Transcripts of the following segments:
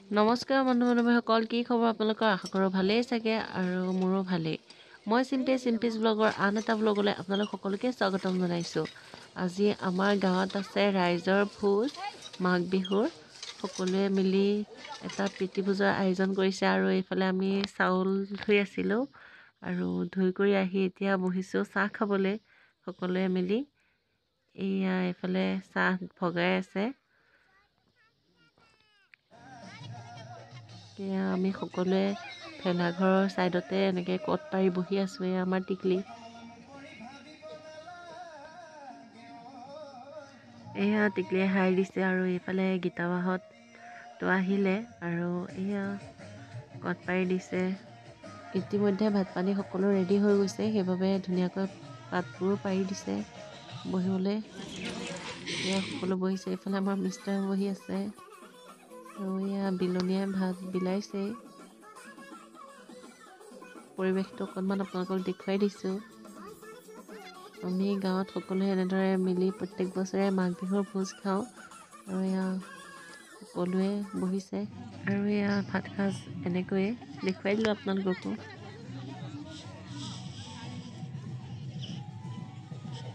নমস্কাৰ বন্ধু-বান্ধৱীসকল, কি খবৰ আপোনালোকৰ? আশা কৰোঁ ভালেই চাগে আৰু মোৰো ভালেই। মই চিম্পিজ ব্লগৰ আন এটা ব্লগলৈ আপোনালোক সকলোকে স্বাগতম জনাইছোঁ। আজি আমাৰ গাঁৱত আছে ৰাইজৰ ভোজ, মাঘ বিহুৰ। সকলোৱে মিলি এটা প্ৰীতি ভোজৰ আয়োজন কৰিছে আৰু এইফালে আমি চাউল ধুই আছিলোঁ আৰু ধুই কৰি আহি এতিয়া বহিছোঁ চাহ খাবলৈ সকলোৱে মিলি। এয়া এইফালে চাহ ভগাই আছে। এয়া আমি সকলোৱে ভেলাঘৰৰ ছাইডতে এনেকৈ কট পাৰি বহি আছোঁ। এয়া আমাৰ টিকলি। এয়া টিকলিয়ে হাই দিছে আৰু এইফালে গীতাবাহঁতো আহিলে আৰু এয়া কট পাৰি দিছে। ইতিমধ্যে ভাত পানী সকলো ৰেডি হৈ গৈছে, সেইবাবে ধুনীয়াকৈ পাতবোৰো পাৰি দিছে বহিবলৈ। এয়া সকলো বহিছে। এইফালে আমাৰ মিষ্টাৰ বহি আছে আৰু এয়া বিলনীয়ে ভাত বিলাইছে। পৰিৱেশটো অকণমান আপোনালোকক দেখুৱাই দিছোঁ। আমি গাঁৱত সকলোৱে এনেদৰে মিলি প্ৰত্যেক বছৰে মাঘ বিহুৰ ভোজ খাওঁ আৰু এয়া সকলোৱে বহিছে আৰু এয়া ভাত সাজ এনেকৈয়ে দেখুৱাই দিলোঁ আপোনালোককো।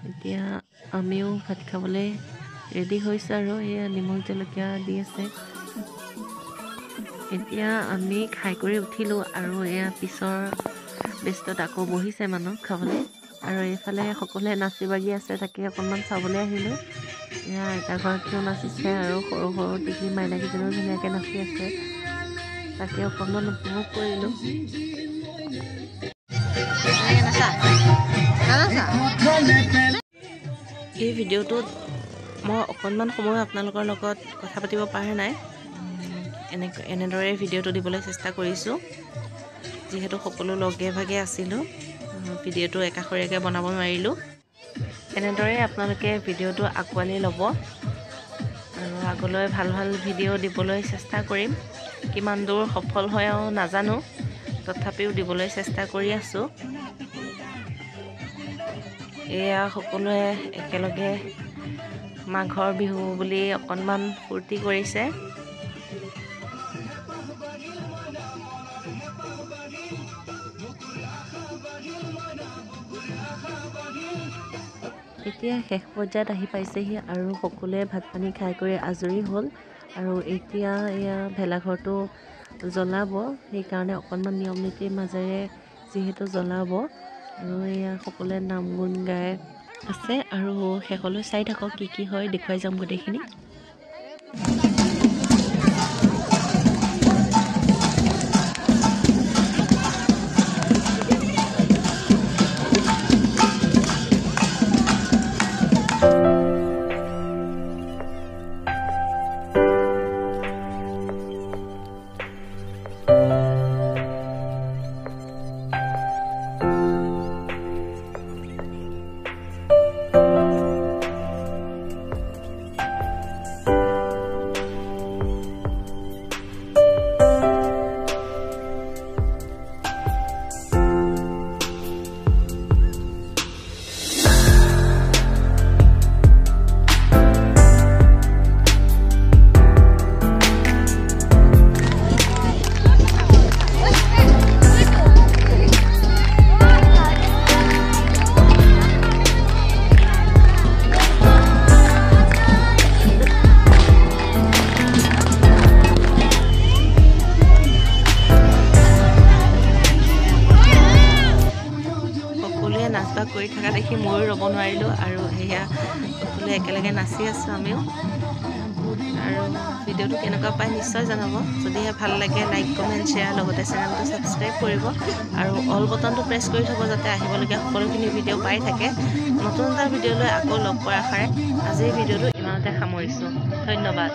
এতিয়া আমিও ভাত খাবলৈ ৰেডি হৈছোঁ আৰু এয়া নিমখ জলকীয়া দি আছে। এতিয়া আমি খাই কৰি উঠিলোঁ আৰু এয়া পিছৰ বেষ্টত আকৌ বহিছে মানুহ খাবলৈ আৰু এইফালে সকলোৱে নাচি বাগি আছে, তাকে অকণমান চাবলৈ আহিলোঁ। এয়া আইতাগৰাকীও নাচিছে আৰু সৰু সৰু টিকলি মাইনাকেইজনীও ধুনীয়াকৈ নাচি আছে, তাকে অকণমান উপভোগ কৰিলোঁ। এই ভিডিঅ'টোত মই অকণমান সময় আপোনালোকৰ লগত কথা পাতিব পৰা নাই। এনেদৰে ভিডিঅ'টো দিবলৈ চেষ্টা কৰিছোঁ, যিহেতু সকলো লগে ভাগে আছিলোঁ। ভিডিঅ'টো একাষৰীয়াকৈ বনাব নোৱাৰিলোঁ। এনেদৰে আপোনালোকে ভিডিঅ'টো আঁকোৱালি ল'ব আৰু আগলৈ ভাল ভাল ভিডিঅ' দিবলৈ চেষ্টা কৰিম। কিমান দূৰ সফল হয় আৰু নাজানো, তথাপিও দিবলৈ চেষ্টা কৰি আছোঁ। এয়া সকলোৱে একেলগে মাঘৰ বিহু বুলি অকণমান ফূৰ্তি কৰিছে। এতিয়া শেষ পৰ্যায়ত আহি পাইছেহি আৰু সকলোৱে ভাত পানী খাই কৰি আজৰি হ'ল আৰু এতিয়া এয়া ভেলাঘৰটো জ্বলাব। সেইকাৰণে অকণমান নিয়ম নীতিৰ মাজেৰে যিহেতু জ্বলাব আৰু এয়া সকলোৱে নাম গুণ গাই আছে আৰু শেষলৈ চাই থাকক কি কি হয়, দেখুৱাই যাম গোটেইখিনি। নাচ বাগ কৰি থকা দেখি ময়ো ৰ'ব নোৱাৰিলোঁ আৰু সেয়া সকলোৱে একেলগে নাচি আছোঁ আমিও। আৰু ভিডিঅ'টো কেনেকুৱা পায় নিশ্চয় জনাব। যদিহে ভাল লাগে লাইক কমেণ্ট শ্বেয়াৰ, লগতে চেনেলটো ছাবস্ক্ৰাইব কৰিব আৰু অল বটনটো প্ৰেছ কৰি থ'ব যাতে আহিবলগীয়া সকলোখিনি ভিডিঅ' পাই থাকে। নতুন এটা ভিডিঅ'লৈ আকৌ লগ পোৱাৰ আশাৰে আজিৰ ভিডিঅ'টো ইমানতে সামৰিছোঁ। ধন্যবাদ।